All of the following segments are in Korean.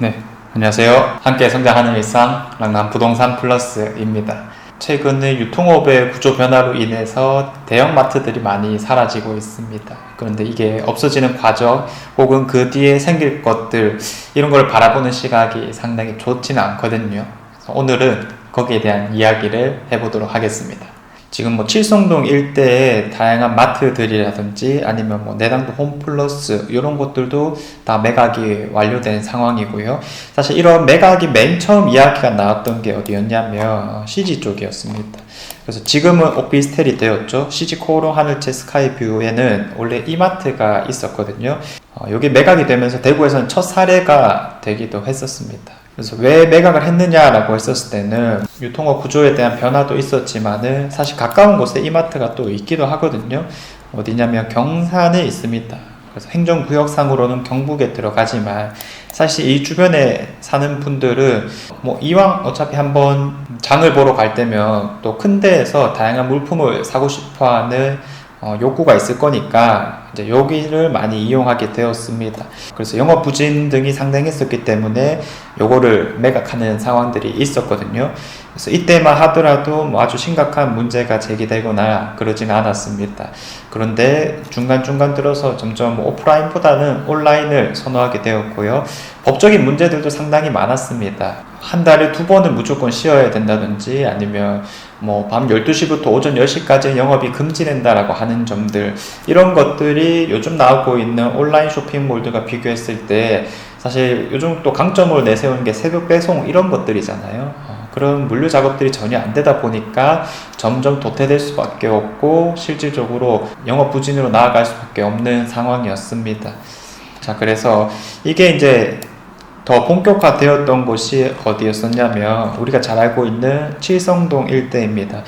네, 안녕하세요. 함께 성장하는 일상 랑남 부동산 플러스입니다. 최근에 유통업의 구조 변화로 인해서 대형마트들이 많이 사라지고 있습니다. 그런데 이게 없어지는 과정 혹은 그 뒤에 생길 것들 이런 걸 바라보는 시각이 상당히 좋지는 않거든요. 그래서 오늘은 거기에 대한 이야기를 해보도록 하겠습니다. 지금 칠성동 일대에 다양한 마트들이라든지 아니면 내당도 홈플러스 이런 곳들도 다 매각이 완료된 상황이고요. 사실 이런 매각이 맨 처음 이야기가 나왔던 게 어디였냐면 CG 쪽이었습니다. 그래서 지금은 오피스텔이 되었죠. CG 코오롱 하늘채 스카이뷰에는 원래 이마트가 있었거든요. 여기 매각이 되면서 대구에서는 첫 사례가 되기도 했었습니다. 그래서 왜 매각을 했느냐라고 했었을 때는 유통업 구조에 대한 변화도 있었지만은 사실 가까운 곳에 이마트가 또 있기도 하거든요. 어디냐면 경산에 있습니다. 그래서 행정구역상으로는 경북에 들어가지만 사실 이 주변에 사는 분들은 이왕 어차피 한번 장을 보러 갈 때면 또 큰 데에서 다양한 물품을 사고 싶어 하는 욕구가 있을 거니까 이제 여기를 많이 이용하게 되었습니다. 그래서 영업 부진 등이 상당했었기 때문에 요거를 매각하는 상황들이 있었거든요. 그래서 이때만 하더라도 아주 심각한 문제가 제기되거나 그러지는 않았습니다. 그런데 중간중간 들어서 점점 오프라인보다는 온라인을 선호하게 되었고요. 법적인 문제들도 상당히 많았습니다. 한 달에 2번은 무조건 쉬어야 된다든지 아니면 밤 12시부터 오전 10시까지 영업이 금지된다라고 하는 점들, 이런 것들이 요즘 나오고 있는 온라인 쇼핑몰들과 비교했을 때 사실 요즘 또 강점을 내세우는 게 새벽 배송 이런 것들이잖아요. 그런 물류 작업들이 전혀 안 되다 보니까 점점 도태될 수밖에 없고 실질적으로 영업 부진으로 나아갈 수밖에 없는 상황이었습니다. 자, 그래서 이게 이제 더 본격화되었던 곳이 어디였었냐면 우리가 잘 알고 있는 칠성동 일대입니다.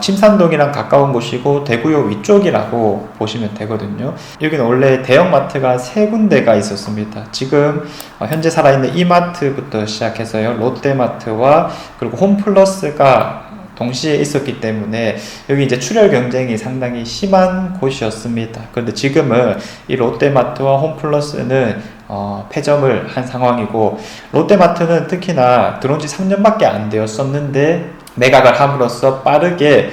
침산동이랑 가까운 곳이고 대구역 위쪽이라고 보시면 되거든요. 여기는 원래 대형마트가 3군데가 있었습니다. 지금 현재 살아있는 이마트부터 시작해서요, 롯데마트와 그리고 홈플러스가 동시에 있었기 때문에 여기 이제 출혈 경쟁이 상당히 심한 곳이었습니다. 그런데 지금은 이 롯데마트와 홈플러스는 폐점을 한 상황이고, 롯데마트는 특히나 들어온 지 3년밖에 안 되었었는데 매각을 함으로써 빠르게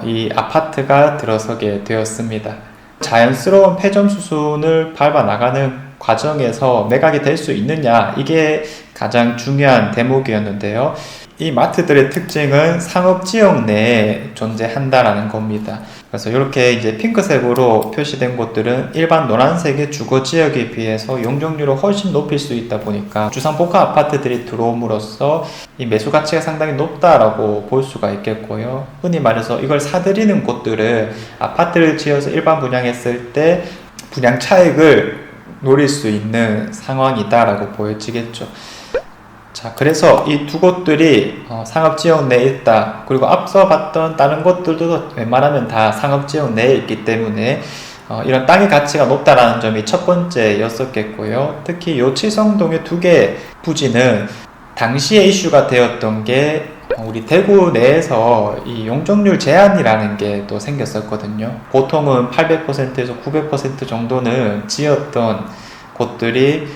이 아파트가 들어서게 되었습니다. 자연스러운 폐점 수순을 밟아 나가는 과정에서 매각이 될 수 있느냐, 이게 가장 중요한 대목이었는데요. 이 마트들의 특징은 상업지역 내에 존재한다라는 겁니다. 그래서 이렇게 이제 핑크색으로 표시된 곳들은 일반 노란색의 주거지역에 비해서 용적률을 훨씬 높일 수 있다 보니까 주상복합 아파트들이 들어옴으로써 이 매수 가치가 상당히 높다라고 볼 수가 있겠고요. 흔히 말해서 이걸 사들이는 곳들은 아파트를 지어서 일반 분양했을 때 분양 차익을 노릴 수 있는 상황이다라고 보여지겠죠. 자, 그래서 이 두 곳들이 상업지역 내에 있다. 그리고 앞서 봤던 다른 곳들도 웬만하면 다 상업지역 내에 있기 때문에 이런 땅의 가치가 높다라는 점이 첫 번째였었겠고요. 특히 요 칠성동의 2개 부지는 당시에 이슈가 되었던 게 우리 대구 내에서 이 용적률 제한이라는 게 또 생겼었거든요. 보통은 800%에서 900% 정도는 지었던 곳들이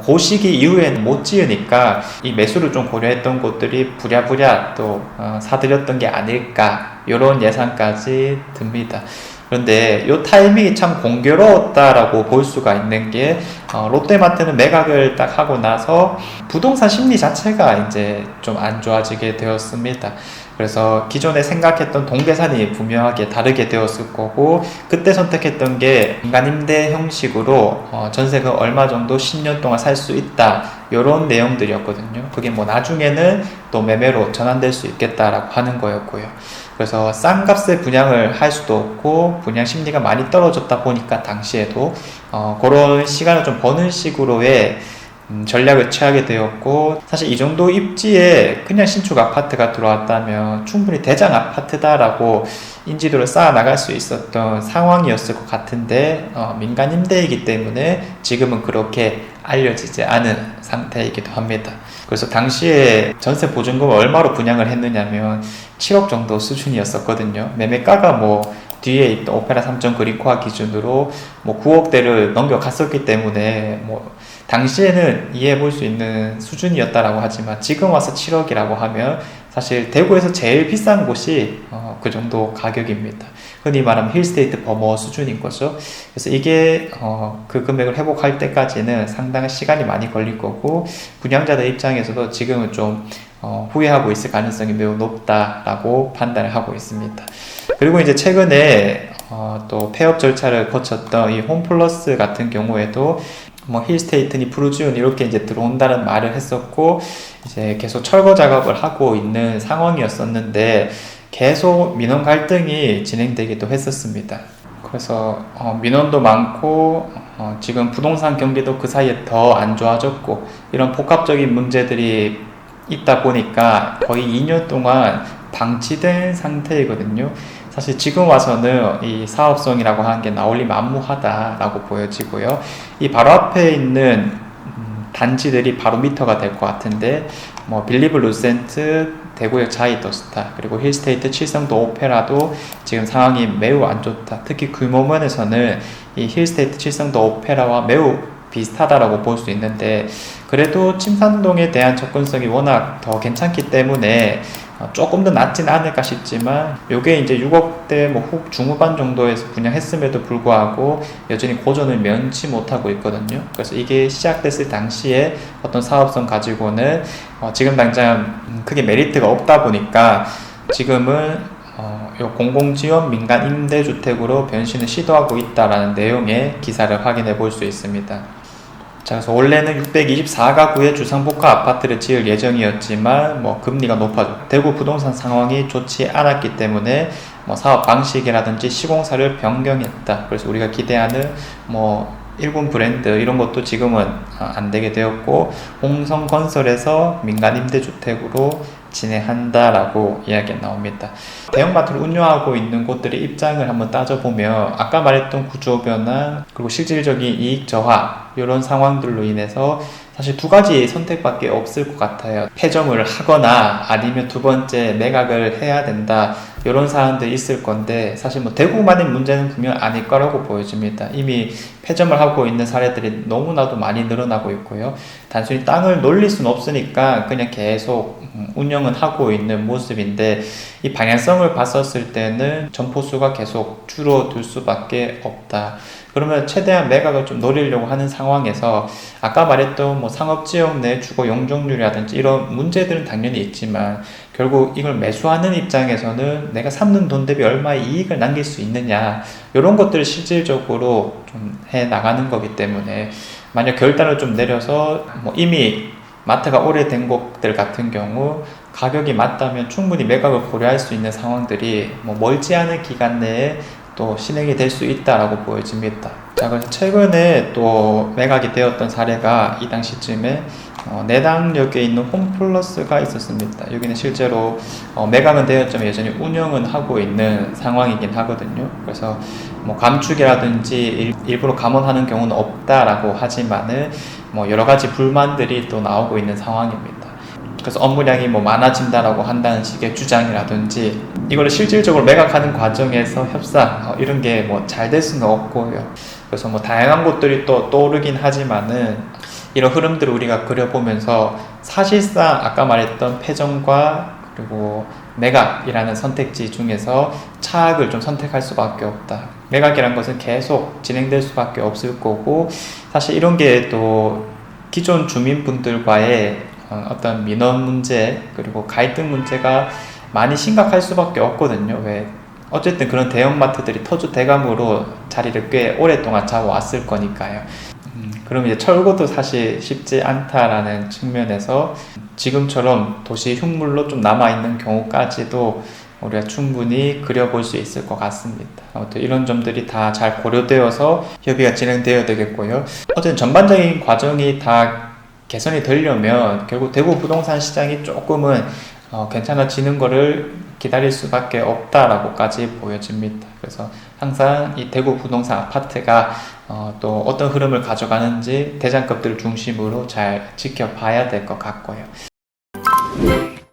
그 시기 이후에는 못 지으니까 이 매수를 좀 고려했던 곳들이 부랴부랴 또 사들였던 게 아닐까, 이런 예상까지 듭니다. 그런데 이 타이밍이 참 공교로웠다라고 볼 수가 있는 게 롯데마트는 매각을 딱 하고 나서 부동산 심리 자체가 이제 좀 안 좋아지게 되었습니다. 그래서 기존에 생각했던 동계산이 분명하게 다르게 되었을 거고, 그때 선택했던 게 민간임대 형식으로 전세금 얼마 정도 10년 동안 살 수 있다, 이런 내용들이었거든요. 그게 나중에는 또 매매로 전환될 수 있겠다라고 하는 거였고요. 그래서 싼 값에 분양을 할 수도 없고 분양 심리가 많이 떨어졌다 보니까 당시에도 그런 시간을 좀 버는 식으로의 전략을 취하게 되었고, 사실 이 정도 입지에 그냥 신축 아파트가 들어왔다면 충분히 대장 아파트다라고 인지도를 쌓아 나갈 수 있었던 상황이었을 것 같은데 민간 임대이기 때문에 지금은 그렇게 알려지지 않은 상태이기도 합니다. 그래서 당시에 전세 보증금을 얼마로 분양을 했느냐면 7억 정도 수준이었었거든요. 매매가가 뒤에 있던 오페라 3점 그린코아 기준으로 9억대를 넘겨갔었기 때문에 당시에는 이해해 볼 수 있는 수준이었다라고 하지만 지금 와서 7억이라고 하면 사실 대구에서 제일 비싼 곳이 그 정도 가격입니다. 흔히 말하면 힐스테이트 버머 수준인 거죠. 그래서 이게 그 금액을 회복할 때까지는 상당한 시간이 많이 걸릴 거고, 분양자들 입장에서도 지금은 좀 후회하고 있을 가능성이 매우 높다라고 판단을 하고 있습니다. 그리고 이제 최근에 또 폐업 절차를 거쳤던 이 홈플러스 같은 경우에도 뭐 힐스테이트니 프루지온 이렇게 이제 들어온다는 말을 했었고, 이제 계속 철거 작업을 하고 있는 상황이었었는데 계속 민원 갈등이 진행되기도 했었습니다. 그래서 민원도 많고 지금 부동산 경기도 그 사이에 더 안 좋아졌고, 이런 복합적인 문제들이 있다 보니까 거의 2년 동안 방치된 상태이거든요. 사실 지금 와서는 이 사업성이라고 하는 게 나올리 만무하다라고 보여지고요. 이 바로 앞에 있는 단지들이 바로 미터가 될 것 같은데, 뭐 빌리브 루센트, 대구역 자이더스타, 그리고 힐스테이트 칠성도 오페라도 지금 상황이 매우 안 좋다. 특히 규모 면에서는 이 힐스테이트 칠성도 오페라와 매우 비슷하다라고 볼 수 있는데, 그래도 침산동에 대한 접근성이 워낙 더 괜찮기 때문에 조금 더 낫진 않을까 싶지만, 요게 이제 6억대 뭐 중후반 정도에서 분양했음에도 불구하고 여전히 고전을 면치 못하고 있거든요. 그래서 이게 시작됐을 당시에 어떤 사업성 가지고는 지금 당장 크게 메리트가 없다 보니까 지금은 요 공공지원 민간 임대주택으로 변신을 시도하고 있다라는 내용의 기사를 확인해 볼 수 있습니다. 자, 그래서 원래는 624가구의 주상복합 아파트를 지을 예정이었지만 뭐 금리가 높아졌고 대구 부동산 상황이 좋지 않았기 때문에 뭐 사업 방식이라든지 시공사를 변경했다. 그래서 우리가 기대하는 뭐 일본 브랜드 이런 것도 지금은 안 되게 되었고, 홍성건설에서 민간 임대주택으로 진행한다라고 이야기가 나옵니다. 대형마트를 운영하고 있는 곳들의 입장을 한번 따져보면 아까 말했던 구조 변화 그리고 실질적인 이익 저하 이런 상황들로 인해서 사실 두 가지 선택밖에 없을 것 같아요. 폐점을 하거나 아니면 두 번째 매각을 해야 된다, 이런 사안들이 있을 건데, 사실 뭐 대구만의 문제는 분명 아닐 거라고 보여집니다. 이미 폐점을 하고 있는 사례들이 너무나도 많이 늘어나고 있고요. 단순히 땅을 놀릴 수는 없으니까 그냥 계속 운영은 하고 있는 모습인데, 이 방향성을 봤었을 때는 점포수가 계속 줄어들 수밖에 없다. 그러면 최대한 매각을 좀 노리려고 하는 상황에서 아까 말했던 뭐 상업지역 내 주거 용적률이라든지 이런 문제들은 당연히 있지만, 결국 이걸 매수하는 입장에서는 내가 삼는 돈 대비 얼마의 이익을 남길 수 있느냐, 이런 것들을 실질적으로 좀 해 나가는 거기 때문에, 만약 결단을 좀 내려서 뭐 이미 마트가 오래된 곳들 같은 경우 가격이 맞다면 충분히 매각을 고려할 수 있는 상황들이 뭐 멀지 않은 기간 내에 또 실행이 될 수 있다라고 보여집니다. 자, 그래서 최근에 또 매각이 되었던 사례가 이 당시쯤에 내당역에 있는 홈플러스가 있었습니다. 여기는 실제로 매각은 되었지만 여전히 운영은 하고 있는 상황이긴 하거든요. 그래서 뭐 감축이라든지 일부러 감원하는 경우는 없다라고 하지만은 뭐 여러 가지 불만들이 또 나오고 있는 상황입니다. 그래서 업무량이 뭐 많아진다라고 한다는 식의 주장이라든지, 이거를 실질적으로 매각하는 과정에서 협상 이런 게 뭐 잘 될 수는 없고요. 그래서 뭐 다양한 곳들이 또 떠오르긴 하지만은, 이런 흐름들을 우리가 그려보면서 사실상 아까 말했던 폐점과 그리고 매각이라는 선택지 중에서 차악을 좀 선택할 수밖에 없다. 매각이라는 것은 계속 진행될 수밖에 없을 거고, 사실 이런 게 또 기존 주민분들과의 어떤 민원 문제 그리고 갈등 문제가 많이 심각할 수밖에 없거든요. 왜? 어쨌든 그런 대형마트들이 터주 대감으로 자리를 꽤 오랫동안 잡아왔을 거니까요. 그럼 이제 철거도 사실 쉽지 않다라는 측면에서 지금처럼 도시 흉물로 좀 남아있는 경우까지도 우리가 충분히 그려볼 수 있을 것 같습니다. 아무튼 이런 점들이 다 잘 고려되어서 협의가 진행되어야 되겠고요. 어쨌든 전반적인 과정이 다 개선이 되려면 결국 대구 부동산 시장이 조금은 괜찮아지는 거를 기다릴 수밖에 없다라고까지 보여집니다. 그래서 항상 이 대구 부동산 아파트가 또 어떤 흐름을 가져가는지 대장급들을 중심으로 잘 지켜봐야 될 것 같고요.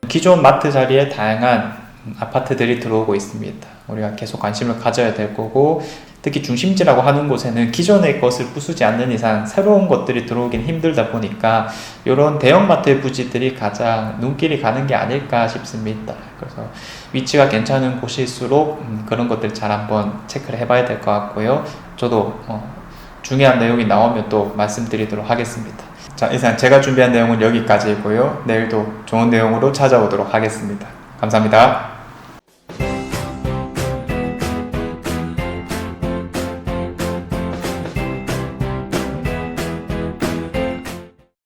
기존 마트 자리에 다양한 아파트들이 들어오고 있습니다. 우리가 계속 관심을 가져야 될 거고, 특히 중심지라고 하는 곳에는 기존의 것을 부수지 않는 이상 새로운 것들이 들어오긴 힘들다 보니까 이런 대형마트의 부지들이 가장 눈길이 가는 게 아닐까 싶습니다. 그래서 위치가 괜찮은 곳일수록 그런 것들 잘 한번 체크를 해봐야 될 것 같고요. 저도 중요한 내용이 나오면 또 말씀드리도록 하겠습니다. 자, 이상 제가 준비한 내용은 여기까지이고요. 내일도 좋은 내용으로 찾아오도록 하겠습니다. 감사합니다.